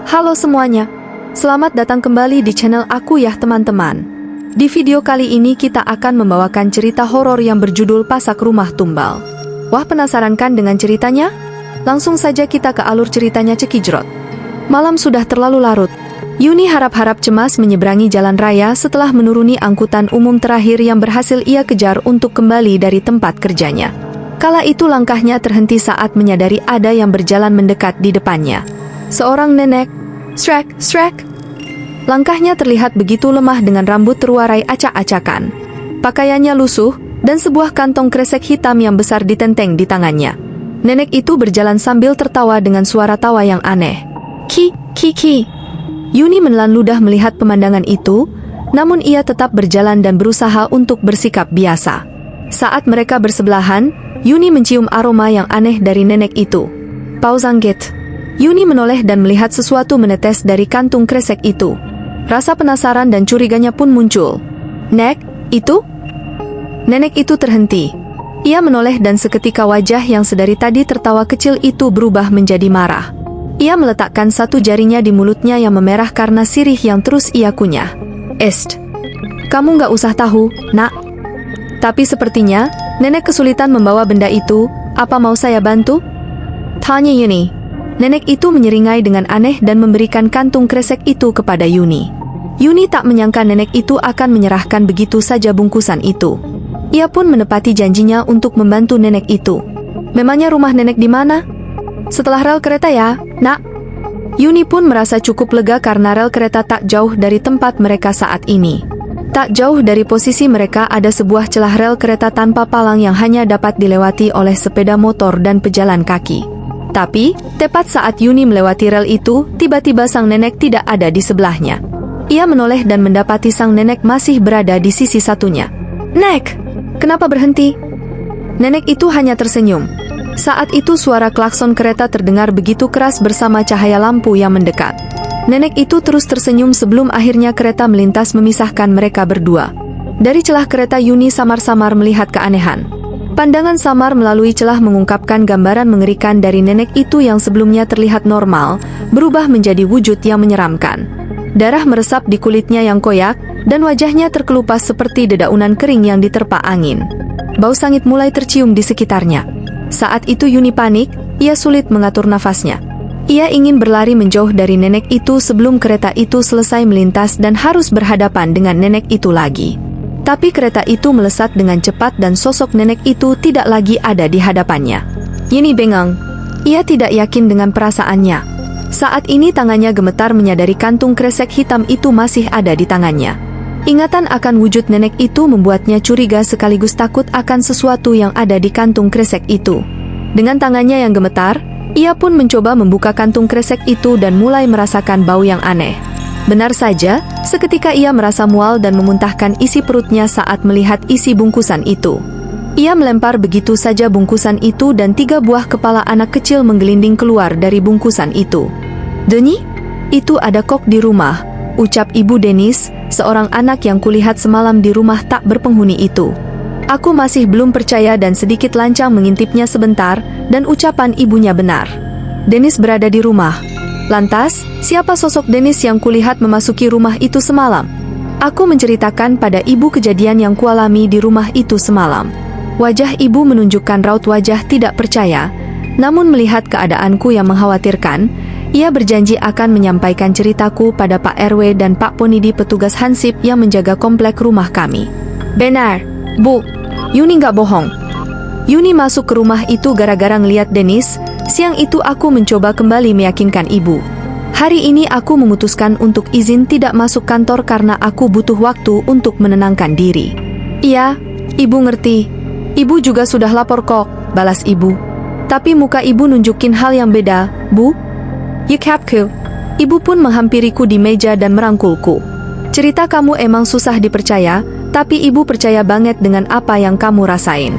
Halo semuanya, selamat datang kembali di channel aku ya teman-teman. Di video kali ini kita akan membawakan cerita horor yang berjudul Pasak Rumah Tumbal. Wah, penasaran kan dengan ceritanya? Langsung saja kita ke alur ceritanya cekijrot. Malam sudah terlalu larut. Yuni harap-harap cemas menyeberangi jalan raya setelah menuruni angkutan umum terakhir yang berhasil ia kejar untuk kembali dari tempat kerjanya. Kala itu langkahnya terhenti saat menyadari ada yang berjalan mendekat di depannya. Seorang nenek. Shrek. Langkahnya terlihat begitu lemah dengan rambut terurai acak-acakan. Pakaiannya lusuh, dan sebuah kantong kresek hitam yang besar ditenteng di tangannya. Nenek itu berjalan sambil tertawa dengan suara tawa yang aneh. Ki. Yuni menelan ludah melihat pemandangan itu, namun ia tetap berjalan dan berusaha untuk bersikap biasa. Saat mereka bersebelahan, Yuni mencium aroma yang aneh dari nenek itu. Pauzanggit. Yuni menoleh dan melihat sesuatu menetes dari kantung kresek itu. Rasa penasaran dan curiganya pun muncul. Nek, itu? Nenek itu terhenti. Ia menoleh dan seketika wajah yang sedari tadi tertawa kecil itu berubah menjadi marah. Ia meletakkan satu jarinya di mulutnya yang memerah karena sirih yang terus ia kunyah. Kamu nggak usah tahu, nak. Tapi sepertinya, nenek kesulitan membawa benda itu. Apa mau saya bantu? Tanya Yuni. Nenek itu menyeringai dengan aneh dan memberikan kantung kresek itu kepada Yuni. Yuni tak menyangka nenek itu akan menyerahkan begitu saja bungkusan itu. Ia pun menepati janjinya untuk membantu nenek itu. Memangnya rumah nenek di mana? Setelah rel kereta ya, nak. Yuni pun merasa cukup lega karena rel kereta tak jauh dari tempat mereka saat ini. Tak jauh dari posisi mereka ada sebuah celah rel kereta tanpa palang yang hanya dapat dilewati oleh sepeda motor dan pejalan kaki. Tapi, tepat saat Yuni melewati rel itu, tiba-tiba sang nenek tidak ada di sebelahnya. Ia menoleh dan mendapati sang nenek masih berada di sisi satunya. Nek, kenapa berhenti? Nenek itu hanya tersenyum. Saat itu suara klakson kereta terdengar begitu keras bersama cahaya lampu yang mendekat. Nenek itu terus tersenyum sebelum akhirnya kereta melintas memisahkan mereka berdua. Dari celah kereta Yuni samar-samar melihat keanehan. Pandangan samar melalui celah mengungkapkan gambaran mengerikan dari nenek itu yang sebelumnya terlihat normal, berubah menjadi wujud yang menyeramkan. Darah meresap di kulitnya yang koyak, dan wajahnya terkelupas seperti dedaunan kering yang diterpa angin. Bau sangit mulai tercium di sekitarnya. Saat itu Yuni panik, ia sulit mengatur nafasnya. Ia ingin berlari menjauh dari nenek itu sebelum kereta itu selesai melintas dan harus berhadapan dengan nenek itu lagi. Tapi kereta itu melesat dengan cepat dan sosok nenek itu tidak lagi ada di hadapannya. Yuni bengong. Ia tidak yakin dengan perasaannya. Saat ini tangannya gemetar menyadari kantung kresek hitam itu masih ada di tangannya. Ingatan akan wujud nenek itu membuatnya curiga sekaligus takut akan sesuatu yang ada di kantung kresek itu. Dengan tangannya yang gemetar, ia pun mencoba membuka kantung kresek itu dan mulai merasakan bau yang aneh. Benar saja, seketika ia merasa mual dan memuntahkan isi perutnya saat melihat isi bungkusan itu. Ia melempar begitu saja bungkusan itu dan 3 buah kepala anak kecil menggelinding keluar dari bungkusan itu. Denny? Itu ada kok di rumah, ucap Ibu Dennis, seorang anak yang kulihat semalam di rumah tak berpenghuni itu. Aku masih belum percaya dan sedikit lancang mengintipnya sebentar, dan ucapan ibunya benar. Dennis berada di rumah. Lantas, siapa sosok Dennis yang kulihat memasuki rumah itu semalam? Aku menceritakan pada ibu kejadian yang kualami di rumah itu semalam. Wajah ibu menunjukkan raut wajah tidak percaya, namun melihat keadaanku yang mengkhawatirkan, ia berjanji akan menyampaikan ceritaku pada Pak RW dan Pak Ponidi petugas Hansip yang menjaga komplek rumah kami. Benar, Bu. Yuni nggak bohong. Yuni masuk ke rumah itu gara-gara ngeliat Dennis. Siang itu aku mencoba kembali meyakinkan ibu. Hari ini aku memutuskan untuk izin tidak masuk kantor karena aku butuh waktu untuk menenangkan diri. Iya, ibu ngerti. Ibu juga sudah lapor kok, balas ibu. Tapi muka ibu nunjukin hal yang beda, Bu. Yukapku. Ibu pun menghampiriku di meja dan merangkulku. Cerita kamu emang susah dipercaya, tapi ibu percaya banget dengan apa yang kamu rasain.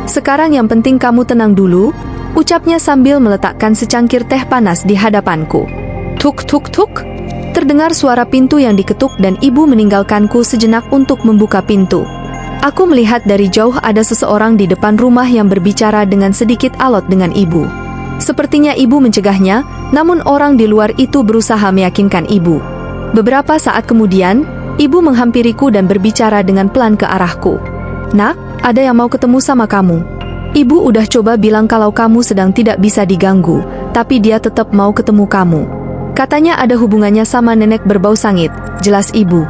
Sekarang yang penting kamu tenang dulu, ucapnya sambil meletakkan secangkir teh panas di hadapanku. Tuk. Terdengar suara pintu yang diketuk dan ibu meninggalkanku sejenak untuk membuka pintu. Aku melihat dari jauh ada seseorang di depan rumah yang berbicara dengan sedikit alot dengan ibu. Sepertinya ibu mencegahnya, namun orang di luar itu berusaha meyakinkan ibu. Beberapa saat kemudian, ibu menghampiriku dan berbicara dengan pelan ke arahku. "Nak, ada yang mau ketemu sama kamu. Ibu udah coba bilang kalau kamu sedang tidak bisa diganggu, tapi dia tetap mau ketemu kamu. Katanya ada hubungannya sama nenek berbau sangit," jelas ibu.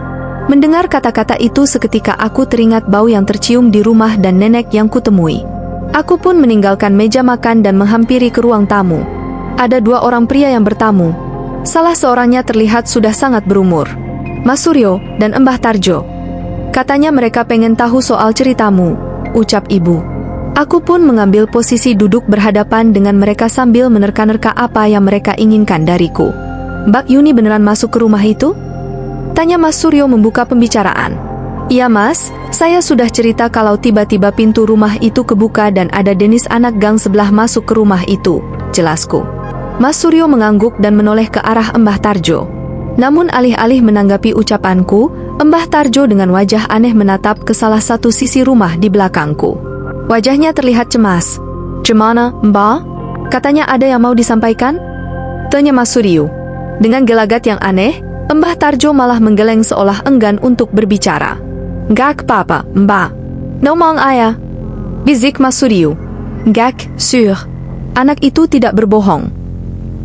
Mendengar kata-kata itu seketika aku teringat bau yang tercium di rumah dan nenek yang kutemui. Aku pun meninggalkan meja makan dan menghampiri ke ruang tamu. Ada 2 orang pria yang bertamu. Salah seorangnya terlihat sudah sangat berumur. "Mas Suryo dan Mbah Tarjo. Katanya mereka pengen tahu soal ceritamu," ucap ibu. Aku pun mengambil posisi duduk berhadapan dengan mereka sambil menerka-nerka apa yang mereka inginkan dariku. "Mbak Yuni beneran masuk ke rumah itu?" tanya Mas Suryo membuka pembicaraan. "Iya mas, saya sudah cerita kalau tiba-tiba pintu rumah itu kebuka dan ada Denis anak gang sebelah masuk ke rumah itu," jelasku. Mas Suryo mengangguk dan menoleh ke arah Mbah Tarjo. Namun alih-alih menanggapi ucapanku, Mbah Tarjo dengan wajah aneh menatap ke salah satu sisi rumah di belakangku. Wajahnya terlihat cemas. "Cemana, Mbah?" katanya. "Ada yang mau disampaikan?" tanya Mas Suryo. Dengan gelagat yang aneh, Mbah Tarjo malah menggeleng seolah enggan untuk berbicara. "Gak apa-apa, Mbak. Ngomong ayah," bisik Mas Suryo. "Gak, sur. Anak itu tidak berbohong,"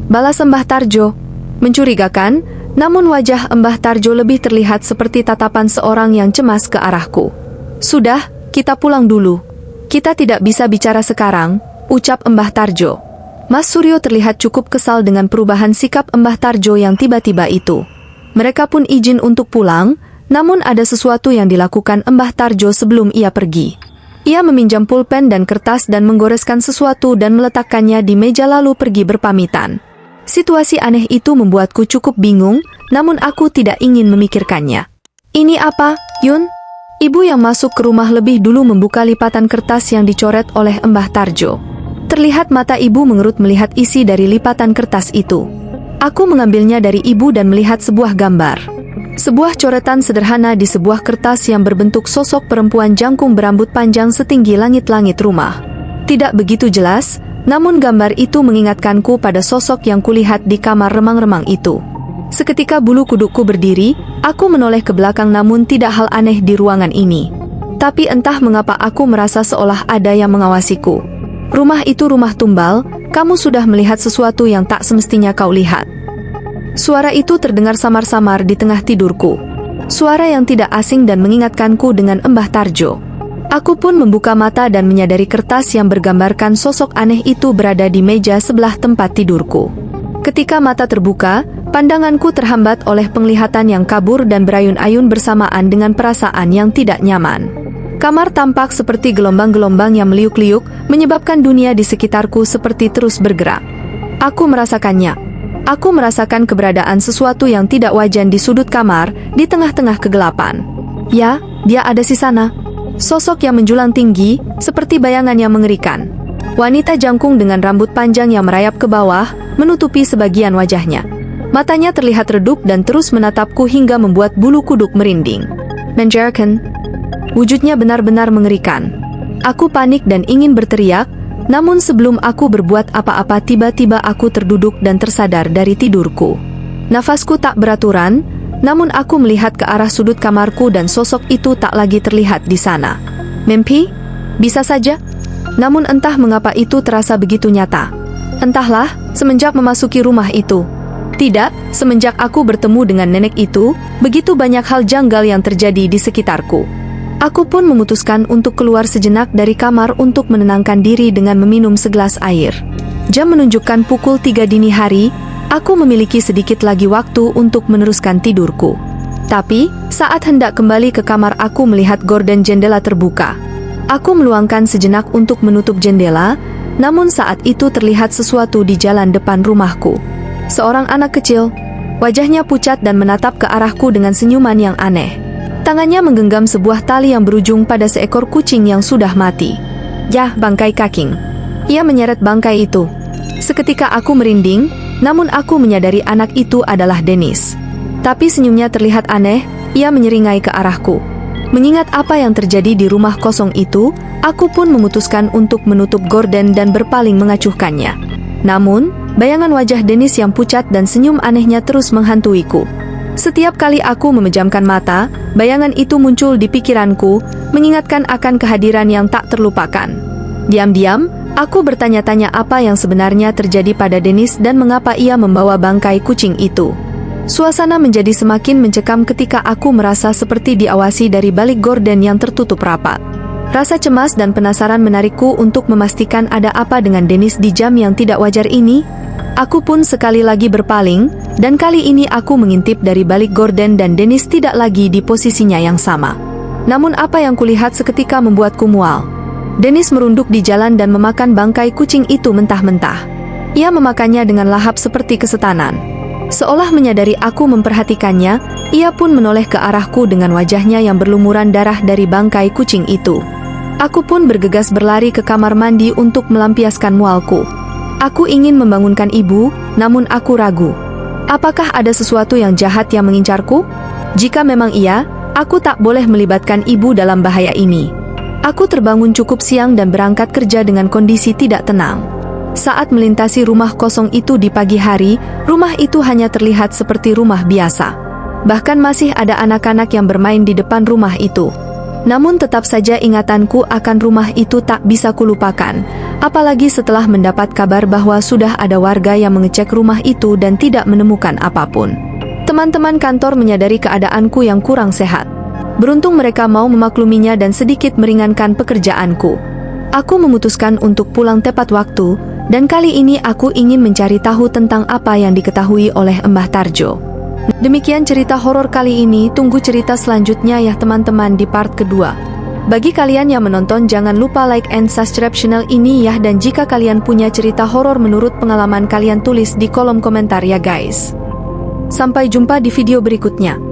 balas Mbah Tarjo. Mencurigakan, namun wajah Mbah Tarjo lebih terlihat seperti tatapan seorang yang cemas ke arahku. "Sudah, kita pulang dulu. Kita tidak bisa bicara sekarang," ucap Mbah Tarjo. Mas Suryo terlihat cukup kesal dengan perubahan sikap Mbah Tarjo yang tiba-tiba itu. Mereka pun izin untuk pulang. Namun ada sesuatu yang dilakukan Mbah Tarjo sebelum ia pergi. Ia meminjam pulpen dan kertas dan menggoreskan sesuatu dan meletakkannya di meja lalu pergi berpamitan. Situasi aneh itu membuatku cukup bingung, namun aku tidak ingin memikirkannya. "Ini apa, Yun?" Ibu yang masuk ke rumah lebih dulu membuka lipatan kertas yang dicoret oleh Mbah Tarjo. Terlihat mata ibu mengerut melihat isi dari lipatan kertas itu. Aku mengambilnya dari ibu dan melihat sebuah gambar. Sebuah coretan sederhana di sebuah kertas yang berbentuk sosok perempuan jangkung berambut panjang setinggi langit-langit rumah. Tidak begitu jelas, namun gambar itu mengingatkanku pada sosok yang kulihat di kamar remang-remang itu. Seketika bulu kudukku berdiri, aku menoleh ke belakang namun tidak hal aneh di ruangan ini. Tapi entah mengapa aku merasa seolah ada yang mengawasiku. "Rumah itu rumah tumbal, kamu sudah melihat sesuatu yang tak semestinya kau lihat." Suara itu terdengar samar-samar di tengah tidurku. Suara yang tidak asing dan mengingatkanku dengan Mbah Tarjo. Aku pun membuka mata dan menyadari kertas yang bergambarkan sosok aneh itu berada di meja sebelah tempat tidurku. Ketika mata terbuka, pandanganku terhambat oleh penglihatan yang kabur dan berayun-ayun bersamaan dengan perasaan yang tidak nyaman. Kamar tampak seperti gelombang-gelombang yang meliuk-liuk, menyebabkan dunia di sekitarku seperti terus bergerak. Aku merasakannya. Aku merasakan keberadaan sesuatu yang tidak wajar di sudut kamar, di tengah-tengah kegelapan. Ya, dia ada di sana. Sosok yang menjulang tinggi, seperti bayangan yang mengerikan. Wanita jangkung dengan rambut panjang yang merayap ke bawah, menutupi sebagian wajahnya. Matanya terlihat redup dan terus menatapku hingga membuat bulu kuduk merinding. Menjadikan, wujudnya benar-benar mengerikan. Aku panik dan ingin berteriak, namun sebelum aku berbuat apa-apa tiba-tiba aku terduduk dan tersadar dari tidurku. Nafasku tak beraturan, namun aku melihat ke arah sudut kamarku dan sosok itu tak lagi terlihat di sana. Mimpi? Bisa saja. Namun entah mengapa itu terasa begitu nyata. Entahlah, semenjak memasuki rumah itu. Tidak, semenjak aku bertemu dengan nenek itu, begitu banyak hal janggal yang terjadi di sekitarku. Aku pun memutuskan untuk keluar sejenak dari kamar untuk menenangkan diri dengan meminum segelas air. Jam menunjukkan pukul 3 dini hari, aku memiliki sedikit lagi waktu untuk meneruskan tidurku. Tapi, saat hendak kembali ke kamar aku melihat gorden jendela terbuka. Aku meluangkan sejenak untuk menutup jendela, namun saat itu terlihat sesuatu di jalan depan rumahku. Seorang anak kecil, wajahnya pucat dan menatap ke arahku dengan senyuman yang aneh. Tangannya menggenggam sebuah tali yang berujung pada seekor kucing yang sudah mati. Yah, bangkai kaking. Ia menyeret bangkai itu. Seketika aku merinding, namun aku menyadari anak itu adalah Denis. Tapi senyumnya terlihat aneh, ia menyeringai ke arahku. Mengingat apa yang terjadi di rumah kosong itu, aku pun memutuskan untuk menutup gorden dan berpaling mengacuhkannya. Namun, bayangan wajah Dennis yang pucat dan senyum anehnya terus menghantuiku. Setiap kali aku memejamkan mata, bayangan itu muncul di pikiranku, mengingatkan akan kehadiran yang tak terlupakan. Diam-diam, aku bertanya-tanya apa yang sebenarnya terjadi pada Dennis dan mengapa ia membawa bangkai kucing itu. Suasana menjadi semakin mencekam ketika aku merasa seperti diawasi dari balik gorden yang tertutup rapat. Rasa cemas dan penasaran menarikku untuk memastikan ada apa dengan Dennis di jam yang tidak wajar ini. Aku pun sekali lagi berpaling, dan kali ini aku mengintip dari balik gorden dan Dennis tidak lagi di posisinya yang sama. Namun apa yang kulihat seketika membuatku mual. Dennis merunduk di jalan dan memakan bangkai kucing itu mentah-mentah. Ia memakannya dengan lahap seperti kesetanan. Seolah menyadari aku memperhatikannya, ia pun menoleh ke arahku dengan wajahnya yang berlumuran darah dari bangkai kucing itu. Aku pun bergegas berlari ke kamar mandi untuk melampiaskan mualku. Aku ingin membangunkan ibu, namun aku ragu. Apakah ada sesuatu yang jahat yang mengincarku? Jika memang iya, aku tak boleh melibatkan ibu dalam bahaya ini. Aku terbangun cukup siang dan berangkat kerja dengan kondisi tidak tenang. Saat melintasi rumah kosong itu di pagi hari, rumah itu hanya terlihat seperti rumah biasa. Bahkan masih ada anak-anak yang bermain di depan rumah itu. Namun tetap saja ingatanku akan rumah itu tak bisa kulupakan, apalagi setelah mendapat kabar bahwa sudah ada warga yang mengecek rumah itu dan tidak menemukan apapun. Teman-teman kantor menyadari keadaanku yang kurang sehat. Beruntung mereka mau memakluminya dan sedikit meringankan pekerjaanku. Aku memutuskan untuk pulang tepat waktu, dan kali ini aku ingin mencari tahu tentang apa yang diketahui oleh Mbah Tarjo. Demikian cerita horor kali ini, tunggu cerita selanjutnya ya teman-teman di part kedua. Bagi kalian yang menonton jangan lupa like and subscribe channel ini ya, dan jika kalian punya cerita horor menurut pengalaman kalian tulis di kolom komentar ya guys. Sampai jumpa di video berikutnya.